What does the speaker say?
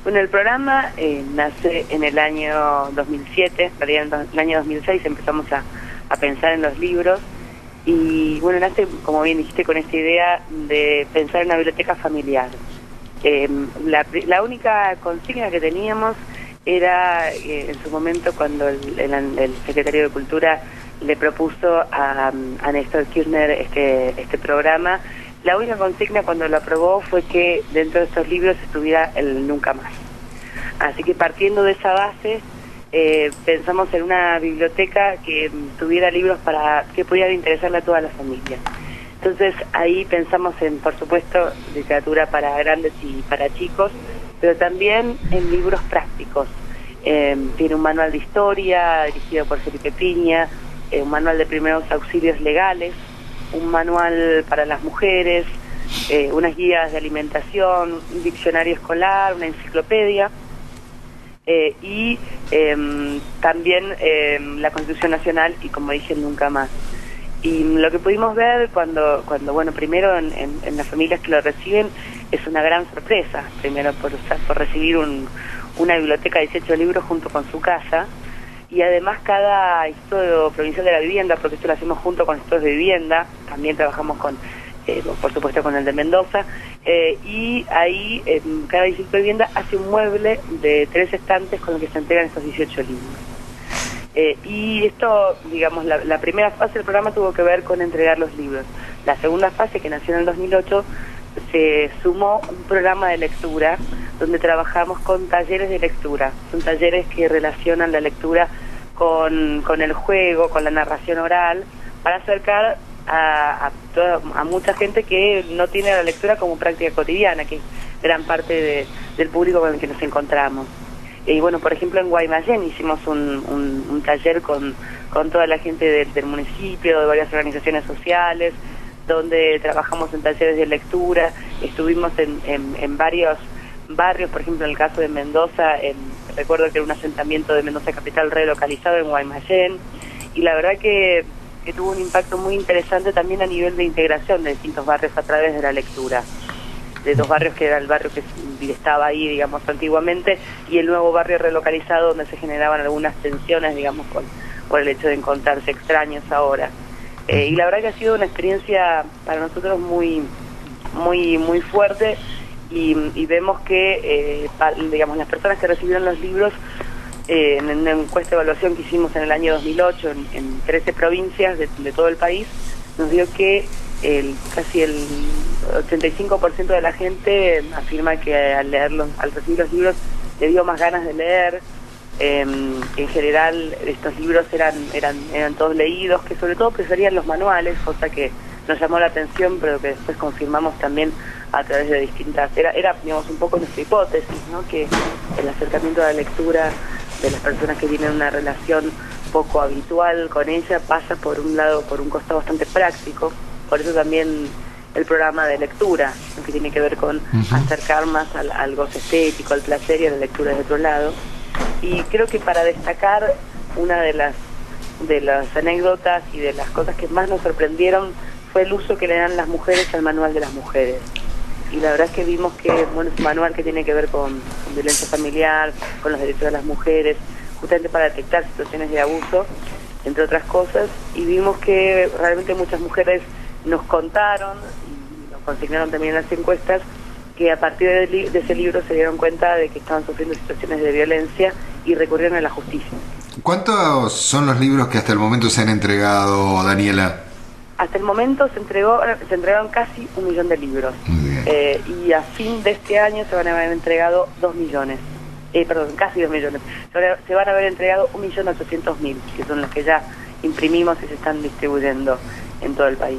Bueno, el programa nace en el año 2007, en realidad en el año 2006 empezamos a pensar en los libros y bueno, nace, como bien dijiste, con esta idea de pensar en una biblioteca familiar. La única consigna que teníamos era en su momento cuando el secretario de Cultura le propuso a Néstor Kirchner este programa. La única consigna cuando lo aprobó fue que dentro de estos libros estuviera el Nunca Más. Así que partiendo de esa base, pensamos en una biblioteca que tuviera libros para que pudieran interesarle a toda la familia. Entonces ahí pensamos en, por supuesto, literatura para grandes y para chicos, pero también en libros prácticos. Tiene un manual de historia dirigido por Felipe Piña, un manual de primeros auxilios legales, un manual para las mujeres, unas guías de alimentación, un diccionario escolar, una enciclopedia y también la Constitución Nacional y, como dije, Nunca Más. Y lo que pudimos ver cuando bueno, primero en las familias que lo reciben es una gran sorpresa, primero por recibir una biblioteca de 18 libros junto con su casa. Y además cada Instituto Provincial de la Vivienda, porque esto lo hacemos junto con institutos de vivienda, también trabajamos por supuesto con el de Mendoza, y ahí cada Instituto de Vivienda hace un mueble de 3 estantes con los que se entregan estos 18 libros. Y esto, digamos, la primera fase del programa tuvo que ver con entregar los libros. La segunda fase, que nació en el 2008, se sumó un programa de lectura donde trabajamos con talleres de lectura. Son talleres que relacionan la lectura con el juego, con la narración oral, para acercar a mucha gente que no tiene la lectura como práctica cotidiana, que es gran parte del público con el que nos encontramos. Y bueno, por ejemplo, en Guaymallén hicimos un taller con toda la gente del municipio, de varias organizaciones sociales, donde trabajamos en talleres de lectura. Estuvimos en varios barrios, por ejemplo, en el caso de Mendoza, recuerdo que era un asentamiento de Mendoza Capital relocalizado en Guaymallén, y la verdad que tuvo un impacto muy interesante también a nivel de integración de distintos barrios a través de la lectura, de 2 barrios que era el barrio que estaba ahí, digamos, antiguamente, y el nuevo barrio relocalizado donde se generaban algunas tensiones, digamos, por el hecho de encontrarse extraños ahora. Y la verdad que ha sido una experiencia para nosotros muy fuerte, y vemos que digamos, las personas que recibieron los libros en una encuesta de evaluación que hicimos en el año 2008 en 13 provincias de todo el país, nos dio que casi el 85% de la gente afirma que al recibir los libros le dio más ganas de leer. En general estos libros eran todos leídos, que sobre todo preferían los manuales, cosa que nos llamó la atención, pero que después confirmamos también a través de distintas... Era digamos, un poco nuestra hipótesis, ¿no? Que el acercamiento a la lectura de las personas que tienen una relación poco habitual con ella pasa por un costado bastante práctico. Por eso también el programa de lectura, ¿no? Que tiene que ver con acercar más al goce estético, al placer y a la lectura de otro lado. Y creo que para destacar una de las anécdotas y de las cosas que más nos sorprendieron fue el uso que le dan las mujeres al manual de las mujeres. Y la verdad es que vimos que bueno, es un manual que tiene que ver con violencia familiar, con los derechos de las mujeres, justamente para detectar situaciones de abuso, entre otras cosas, y vimos que realmente muchas mujeres nos contaron, y nos consignaron también en las encuestas, que a partir de ese libro se dieron cuenta de que estaban sufriendo situaciones de violencia y recurrieron a la justicia. ¿Cuántos son los libros que hasta el momento se han entregado, Daniela? Hasta el momento se entregaron casi 1 millón de libros. Y a fin de este año se van a haber entregado 2 millones. Casi 2 millones. Se van a haber entregado 1.800.000, que son los que ya imprimimos y se están distribuyendo en todo el país.